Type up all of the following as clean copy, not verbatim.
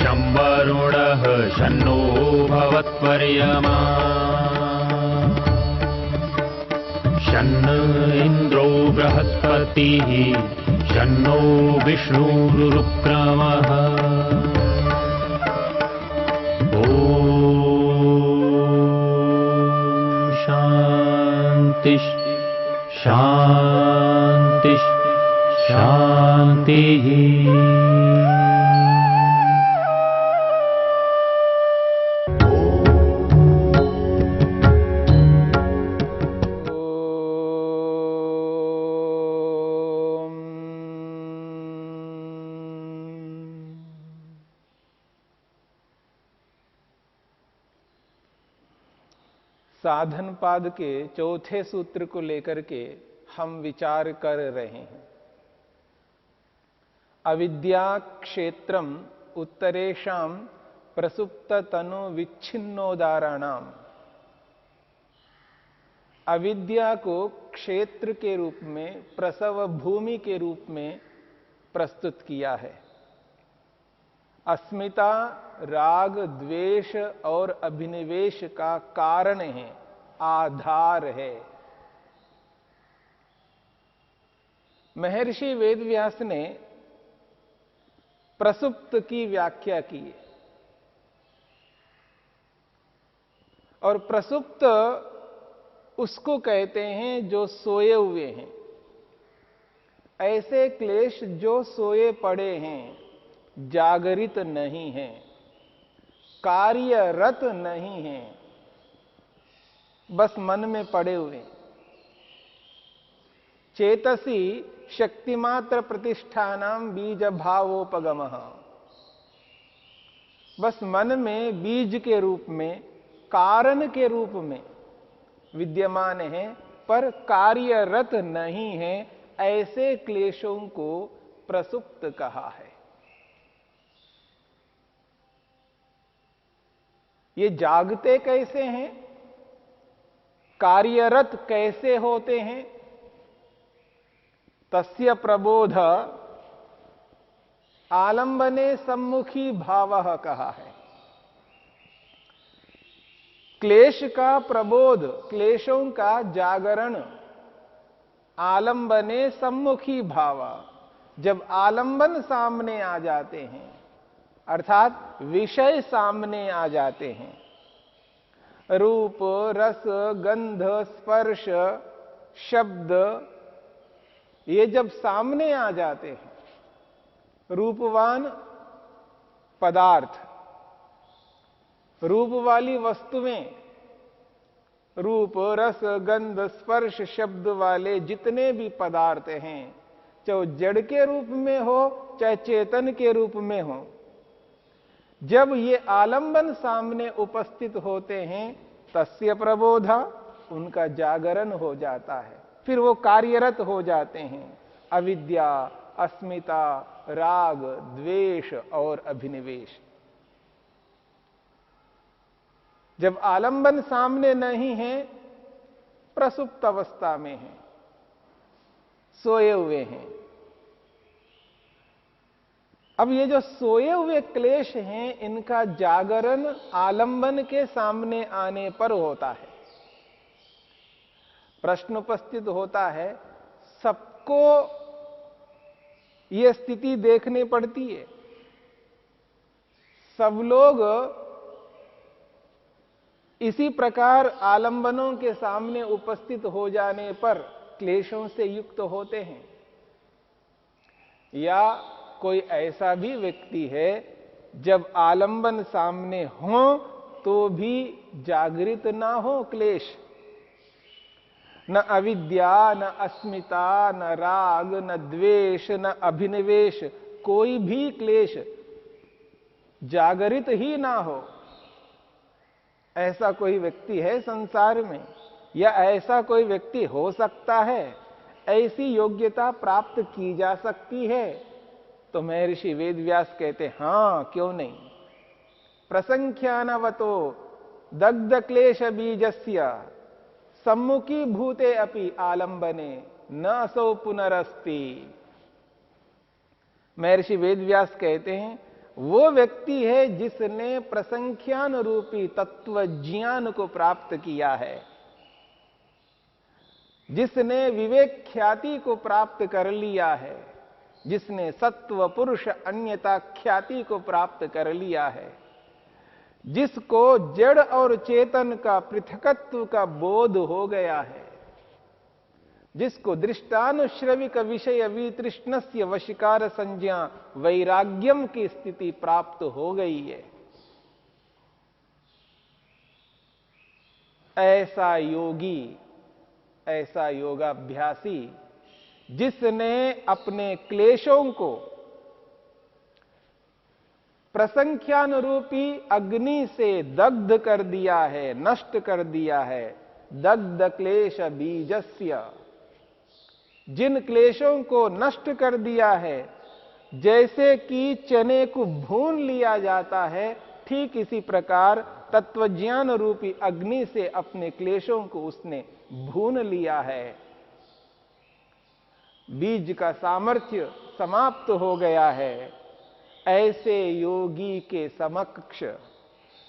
शं वरुणः शन्नो भवत्पर्यमा शन्न इन्द्रो बृहस्पतिः शन्नो विष्णुरुक्रमः ॐ शान्ति शान्ति शान्तिः। साधन पाद के चौथे सूत्र को लेकर के हम विचार कर रहे हैं। अविद्या क्षेत्रम उत्तरेषाम प्रसुप्त तनु विच्छिन्नोदाराणाम। अविद्या को क्षेत्र के रूप में, प्रसव भूमि के रूप में प्रस्तुत किया है। अस्मिता राग द्वेष और अभिनिवेश का कारण है, आधार है। महर्षि वेदव्यास ने प्रसुप्त की व्याख्या की है और प्रसुप्त उसको कहते हैं जो सोए हुए हैं। ऐसे क्लेश जो सोए पड़े हैं, जागरित नहीं है, कार्यरत नहीं है, बस मन में पड़े हुए। चेतसी शक्तिमात्र प्रतिष्ठानाम बीज भावोपगमः। बस मन में बीज के रूप में, कारण के रूप में विद्यमान है, पर कार्यरत नहीं है। ऐसे क्लेशों को प्रसुप्त कहा है। ये जागते कैसे हैं, कार्यरत कैसे होते हैं? तस्य प्रबोध आलंबने सम्मुखी भावः कहा है। क्लेश का प्रबोध, क्लेशों का जागरण, आलंबने सम्मुखी भाव। जब आलंबन सामने आ जाते हैं, अर्थात विषय सामने आ जाते हैं, रूप रस गंध स्पर्श शब्द, ये जब सामने आ जाते हैं, रूपवान पदार्थ, रूप वाली वस्तुएं, रूप रस गंध स्पर्श शब्द वाले जितने भी पदार्थ हैं, चाहे जड़ के रूप में हो चाहे चेतन के रूप में हो, जब ये आलंबन सामने उपस्थित होते हैं, तस्य प्रबोधा, उनका जागरण हो जाता है। फिर वो कार्यरत हो जाते हैं। अविद्या, अस्मिता, राग द्वेष और अभिनिवेश। जब आलंबन सामने नहीं है, प्रसुप्त अवस्था में है, सोए हुए हैं। अब ये जो सोए हुए क्लेश हैं, इनका जागरण आलंबन के सामने आने पर होता है। प्रश्न उपस्थित होता है, सबको ये स्थिति देखनी पड़ती है? सब लोग इसी प्रकार आलंबनों के सामने उपस्थित हो जाने पर क्लेशों से युक्त होते हैं? या कोई ऐसा भी व्यक्ति है जब आलंबन सामने हो तो भी जागृत ना हो क्लेश? न अविद्या, न अस्मिता, न राग, न द्वेष, न अभिनिवेश, कोई भी क्लेश जागृत ही ना हो, ऐसा कोई व्यक्ति है संसार में? या ऐसा कोई व्यक्ति हो सकता है? ऐसी योग्यता प्राप्त की जा सकती है? तो महर्षि वेदव्यास कहते, हां, क्यों नहीं। प्रसंख्यानवतो दग्ध क्लेश बीजस्य सम्मुखी भूते अपि आलंबने न असौ पुनरस्ति। महर्षि वेदव्यास कहते हैं, वो व्यक्ति है जिसने प्रसंख्यान रूपी तत्व ज्ञान को प्राप्त किया है, जिसने विवेक ख्याति को प्राप्त कर लिया है, जिसने सत्व पुरुष अन्यता ख्याति को प्राप्त कर लिया है, जिसको जड़ और चेतन का पृथकत्व का बोध हो गया है, जिसको दृष्टानुश्रविक विषय वितृष्णस्य वशीकार संज्ञा वैराग्यम की स्थिति प्राप्त हो गई है, ऐसा योगी, ऐसा योगाभ्यासी जिसने अपने क्लेशों को प्रसंख्यान रूपी अग्नि से दग्ध कर दिया है, नष्ट कर दिया है। दग्ध क्लेश बीजस्य, जिन क्लेशों को नष्ट कर दिया है, जैसे कि चने को भून लिया जाता है, ठीक इसी प्रकार तत्वज्ञान रूपी अग्नि से अपने क्लेशों को उसने भून लिया है। बीज का सामर्थ्य समाप्त हो गया है। ऐसे योगी के समक्ष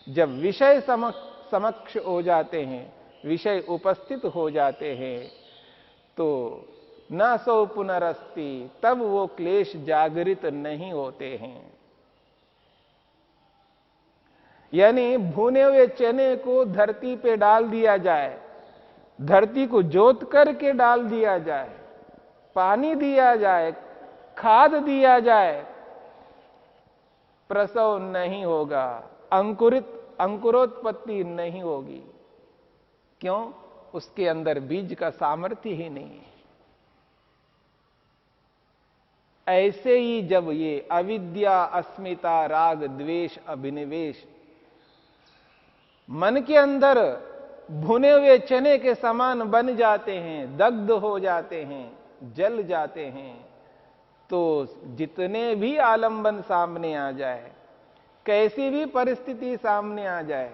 जब विषय समक्ष हो जाते हैं, विषय उपस्थित हो जाते हैं, तो न सो पुनरस्ति, तब वो क्लेश जागृत नहीं होते हैं। यानी भुने हुए चने को धरती पे डाल दिया जाए, धरती को जोत करके डाल दिया जाए, पानी दिया जाए, खाद दिया जाए, प्रसव नहीं होगा, अंकुरोत्पत्ति नहीं होगी। क्यों? उसके अंदर बीज का सामर्थ्य ही नहीं है। ऐसे ही जब ये अविद्या, अस्मिता, राग, द्वेष, अभिनिवेश मन के अंदर भुने हुए चने के समान बन जाते हैं, दग्ध हो जाते हैं, जल जाते हैं, तो जितने भी आलंबन सामने आ जाए, कैसी भी परिस्थिति सामने आ जाए,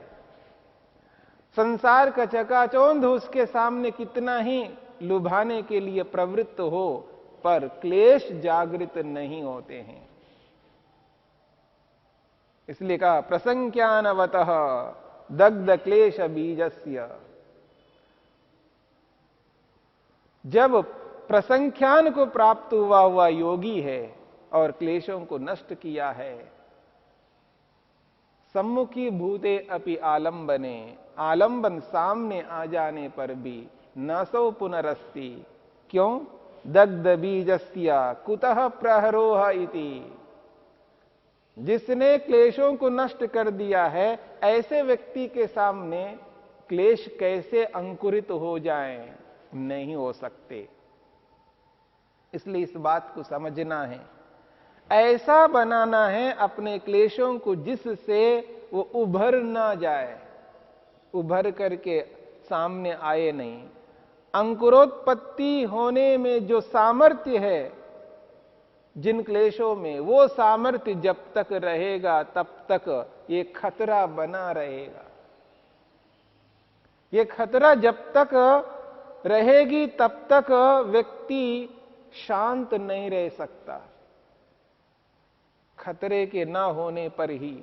संसार का चकाचौंध उसके सामने कितना ही लुभाने के लिए प्रवृत्त हो, पर क्लेश जागृत नहीं होते हैं। इसलिए कहा प्रसंख्यानवतः दग्ध क्लेश बीजस्य। जब प्रसंख्यान को प्राप्त हुआ योगी है और क्लेशों को नष्ट किया है, सम्मुखी भूते अपि आलंबने, आलंबन सामने आ जाने पर भी न सो पुनरस्ति। क्यों? दग्ध बीजस्य कुतः प्रहरोह इति। जिसने क्लेशों को नष्ट कर दिया है, ऐसे व्यक्ति के सामने क्लेश कैसे अंकुरित हो जाएं? नहीं हो सकते। इसलिए इस बात को समझना है, ऐसा बनाना है अपने क्लेशों को जिससे वो उभर ना जाए, उभर करके सामने आए नहीं। अंकुरोत्पत्ति होने में जो सामर्थ्य है जिन क्लेशों में, वो सामर्थ्य जब तक रहेगा तब तक ये खतरा बना रहेगा। ये खतरा जब तक रहेगी तब तक व्यक्ति शांत नहीं रह सकता। खतरे के ना होने पर ही,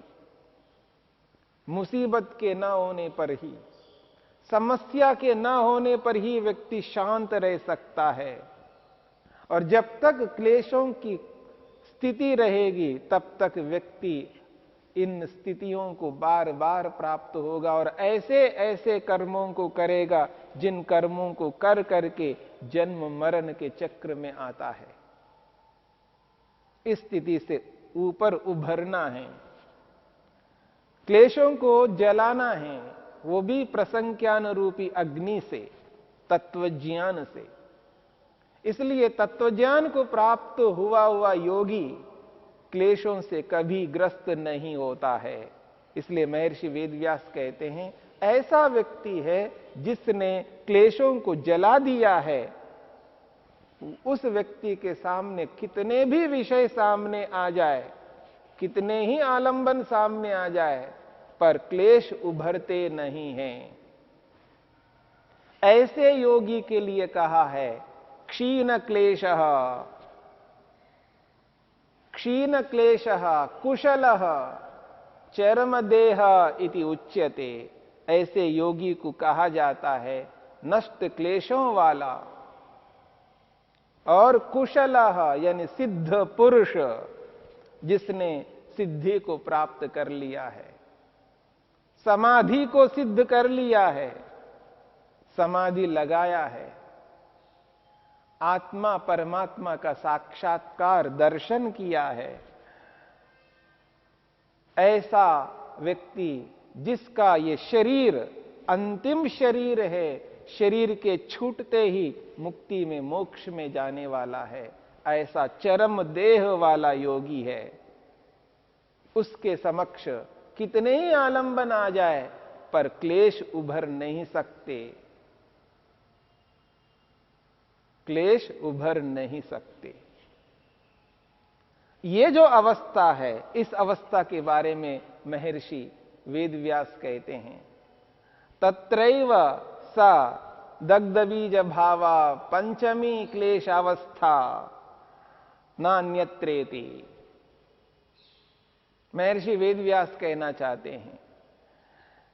मुसीबत के ना होने पर ही, समस्या के ना होने पर ही व्यक्ति शांत रह सकता है। और जब तक क्लेशों की स्थिति रहेगी तब तक व्यक्ति इन स्थितियों को बार बार प्राप्त होगा और ऐसे ऐसे कर्मों को करेगा जिन कर्मों को कर करके जन्म मरण के चक्र में आता है। इस स्थिति से ऊपर उभरना है, क्लेशों को जलाना है, वो भी प्रसंख्यान रूपी अग्नि से, तत्वज्ञान से। इसलिए तत्वज्ञान को प्राप्त हुआ योगी क्लेशों से कभी ग्रस्त नहीं होता है। इसलिए महर्षि वेदव्यास कहते हैं, ऐसा व्यक्ति है जिसने क्लेशों को जला दिया है, उस व्यक्ति के सामने कितने भी विषय सामने आ जाए, कितने ही आलंबन सामने आ जाए, पर क्लेश उभरते नहीं हैं। ऐसे योगी के लिए कहा है क्षीण क्लेशः, क्षीण क्लेशः कुशलः चरमदेह इति उच्यते। ऐसे योगी को कहा जाता है नष्ट क्लेशों वाला। और कुशलः यानी सिद्ध पुरुष, जिसने सिद्धि को प्राप्त कर लिया है, समाधि को सिद्ध कर लिया है, समाधि लगाया है, आत्मा परमात्मा का साक्षात्कार दर्शन किया है। ऐसा व्यक्ति जिसका ये शरीर अंतिम शरीर है, शरीर के छूटते ही मुक्ति में मोक्ष में जाने वाला है, ऐसा चरम देह वाला योगी है। उसके समक्ष कितने ही आलंबन आ जाए पर क्लेश उभर नहीं सकते, क्लेश उभर नहीं सकते। ये जो अवस्था है, इस अवस्था के बारे में महर्षि वेदव्यास कहते हैं, तत्रैव सा दग्धबीज भावा पंचमी क्लेशावस्था नान्यत्रेति। महर्षि वेदव्यास कहना चाहते हैं,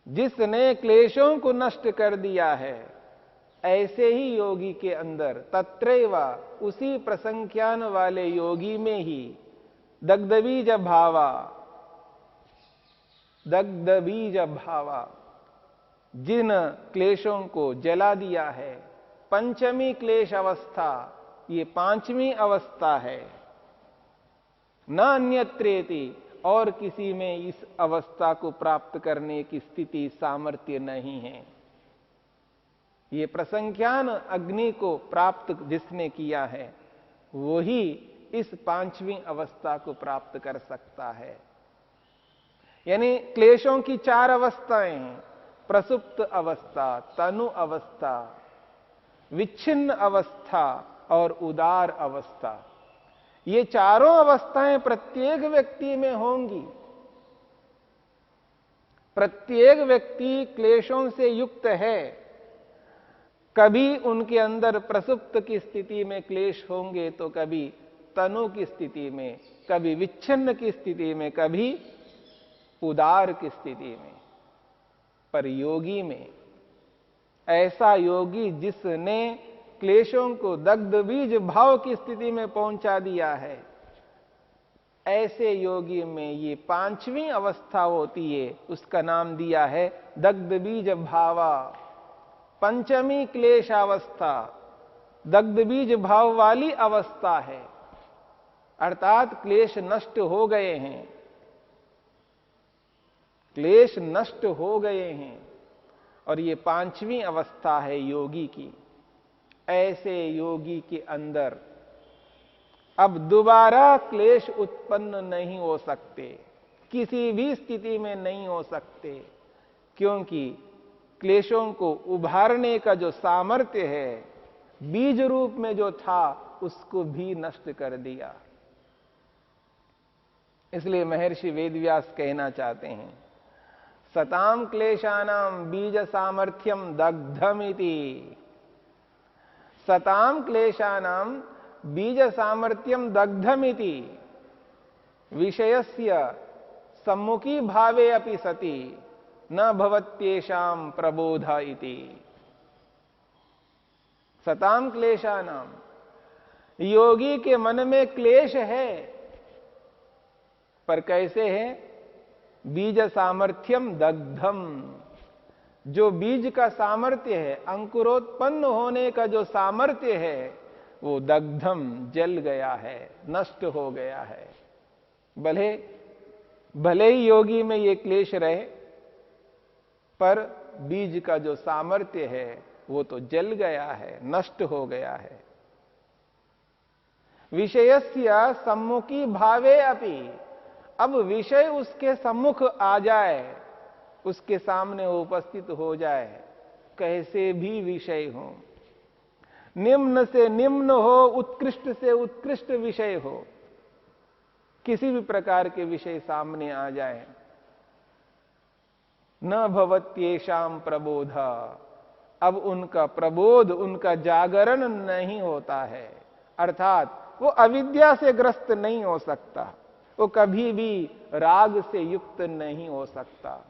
जिसने क्लेशों को नष्ट कर दिया है, ऐसे ही योगी के अंदर तत्रैव उसी प्रसंख्यान वाले योगी में ही दग्धबीज भावा, दग्धबीज भावा, जिन क्लेशों को जला दिया है, पंचमी क्लेश अवस्था, ये पांचवी अवस्था है, न अन्यत्रेति, और किसी में इस अवस्था को प्राप्त करने की स्थिति सामर्थ्य नहीं है। ये प्रसंख्यान अग्नि को प्राप्त जिसने किया है, वही इस पांचवी अवस्था को प्राप्त कर सकता है। यानी क्लेशों की चार अवस्थाएं हैं, प्रसुप्त अवस्था, तनु अवस्था, विच्छिन्न अवस्था और उदार अवस्था। ये चारों अवस्थाएं प्रत्येक व्यक्ति में होंगी। प्रत्येक व्यक्ति क्लेशों से युक्त है। कभी उनके अंदर प्रसुप्त की स्थिति में क्लेश होंगे, तो कभी तनु की स्थिति में, कभी विच्छिन्न की स्थिति में, कभी उदार की स्थिति में। पर योगी में, ऐसा योगी जिसने क्लेशों को दग्ध बीज भाव की स्थिति में पहुंचा दिया है, ऐसे योगी में ये पांचवी अवस्था होती है, उसका नाम दिया है दग्ध बीज भावा, पंचमी क्लेशावस्था, दग्ध बीज भाव वाली अवस्था है। अर्थात क्लेश नष्ट हो गए हैं, क्लेश नष्ट हो गए हैं, और ये पांचवी अवस्था है योगी की। ऐसे योगी के अंदर अब दोबारा क्लेश उत्पन्न नहीं हो सकते, किसी भी स्थिति में नहीं हो सकते, क्योंकि क्लेशों को उभारने का जो सामर्थ्य है, बीज रूप में जो था, उसको भी नष्ट कर दिया। इसलिए महर्षि वेदव्यास कहना चाहते हैं, सताम क्लेशानाम बीज सामर्थ्यम दग्धमिति। सताम क्लेशानाम बीज सामर्थ्यम दग्धमिति विषयस्य सम्मुखी भावे अपि सति न भवत्येषां प्रबोध इति। सताम क्लेशानाम, योगी के मन में क्लेश है, पर कैसे है? बीज सामर्थ्यम दग्धम, जो बीज का सामर्थ्य है, अंकुरोत्पन्न होने का जो सामर्थ्य है, वो दग्धम, जल गया है, नष्ट हो गया है। भले ही योगी में ये क्लेश रहे, पर बीज का जो सामर्थ्य है वो तो जल गया है, नष्ट हो गया है। विषयस्य सम्मुखी भावे अपि, अब विषय उसके सम्मुख आ जाए, उसके सामने उपस्थित हो जाए, कैसे भी विषय हो, निम्न से निम्न हो, उत्कृष्ट से उत्कृष्ट विषय हो, किसी भी प्रकार के विषय सामने आ जाए, न भवत्येषां प्रबोध, अब उनका प्रबोध, उनका जागरण नहीं होता है। अर्थात वो अविद्या से ग्रस्त नहीं हो सकता, वो कभी भी राग से युक्त नहीं हो सकता,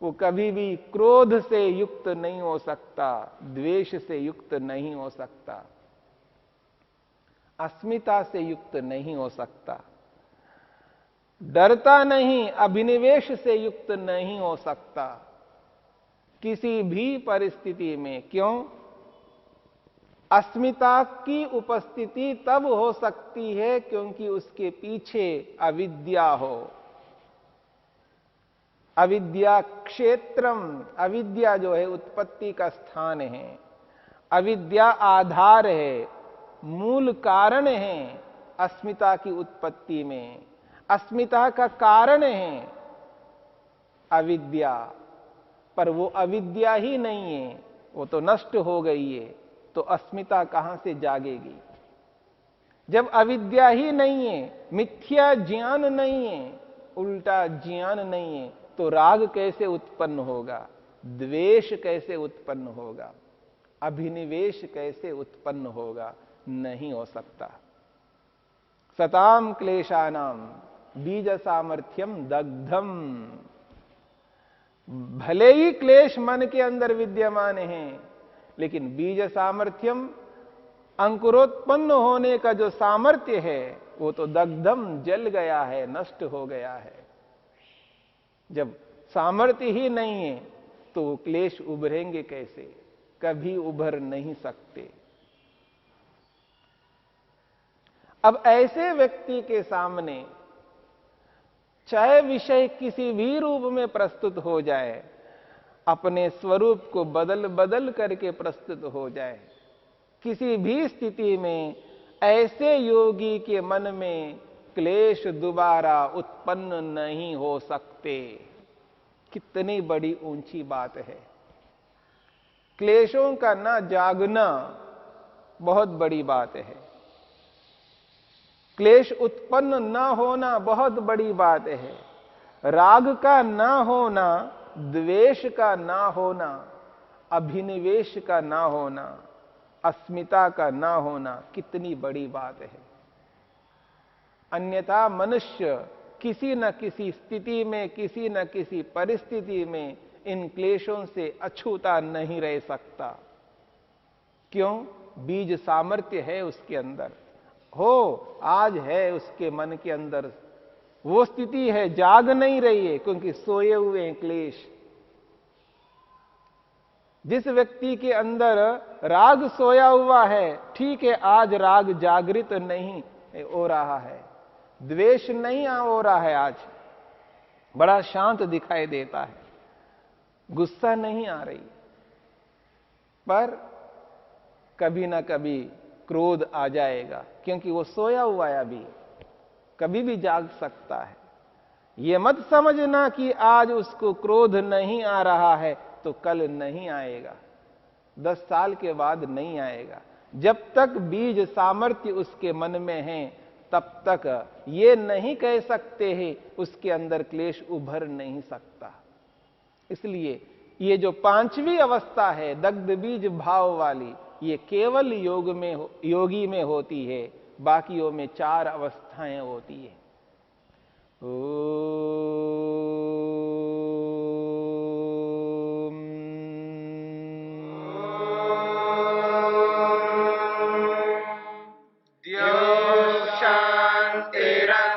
वो कभी भी क्रोध से युक्त नहीं हो सकता, द्वेष से युक्त नहीं हो सकता, अस्मिता से युक्त नहीं हो सकता, डरता नहीं, अभिनिवेश से युक्त नहीं हो सकता किसी भी परिस्थिति में। क्यों? अस्मिता की उपस्थिति तब हो सकती है क्योंकि उसके पीछे अविद्या हो। अविद्या क्षेत्रम, अविद्या जो है उत्पत्ति का स्थान है, अविद्या आधार है, मूल कारण है अस्मिता की उत्पत्ति में। अस्मिता का कारण है अविद्या, पर वो अविद्या ही नहीं है, वो तो नष्ट हो गई है, तो अस्मिता कहां से जागेगी? जब अविद्या ही नहीं है, मिथ्या ज्ञान नहीं है, उल्टा ज्ञान नहीं है, तो राग कैसे उत्पन्न होगा? द्वेष कैसे उत्पन्न होगा? अभिनिवेश कैसे उत्पन्न होगा? नहीं हो सकता। सताम क्लेशानाम बीज सामर्थ्यम दग्धम। भले ही क्लेश मन के अंदर विद्यमान हैं, लेकिन बीज सामर्थ्यम, अंकुरोत्पन्न होने का जो सामर्थ्य है वो तो दग्धम, जल गया है, नष्ट हो गया है। जब सामर्थ्य ही नहीं है तो क्लेश उभरेंगे कैसे? कभी उभर नहीं सकते। अब ऐसे व्यक्ति के सामने चाहे विषय किसी भी रूप में प्रस्तुत हो जाए, अपने स्वरूप को बदल बदल करके प्रस्तुत हो जाए, किसी भी स्थिति में ऐसे योगी के मन में क्लेश दोबारा उत्पन्न नहीं हो सकते। कितनी बड़ी ऊंची बात है। क्लेशों का ना जागना बहुत बड़ी बात है, क्लेश उत्पन्न ना होना बहुत बड़ी बात है, राग का ना होना, द्वेष का ना होना, अभिनिवेश का ना होना, अस्मिता का ना होना कितनी बड़ी बात है। अन्यथा मनुष्य किसी न किसी स्थिति में, किसी न किसी परिस्थिति में इन क्लेशों से अछूता नहीं रह सकता। क्यों? बीज सामर्थ्य है उसके अंदर, हो आज है उसके मन के अंदर, वो स्थिति है, जाग नहीं रही है क्योंकि सोए हुए हैं क्लेश। जिस व्यक्ति के अंदर राग सोया हुआ है, ठीक है, आज राग जागृत नहीं हो रहा है, द्वेष नहीं हो रहा है, आज बड़ा शांत दिखाई देता है, गुस्सा नहीं आ रही, पर कभी ना कभी क्रोध आ जाएगा क्योंकि वो सोया हुआ है, अभी कभी भी जाग सकता है। ये मत समझना कि आज उसको क्रोध नहीं आ रहा है तो कल नहीं आएगा, 10 साल के बाद नहीं आएगा। जब तक बीज सामर्थ्य उसके मन में है तब तक ये नहीं कह सकते हैं उसके अंदर क्लेश उभर नहीं सकता। इसलिए ये जो 5वीं अवस्था है दग्ध बीज भाव वाली, ये केवल योगी में होती है, बाकियों में 4 अवस्थाएं होती है।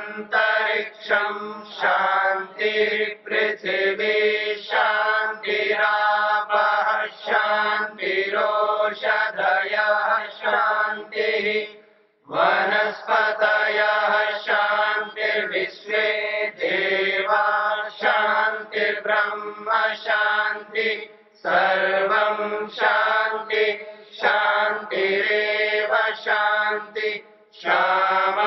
शांतिरंतरिक्षम शांतिर्पृथिवी शांतिरापः शांतिरोषधयः शांतिः वनस्पतयः शांतिर्विश्वे देवा शांतिर्ब्रह्म शांति सर्वं शांति शांतिरेव शांति शाम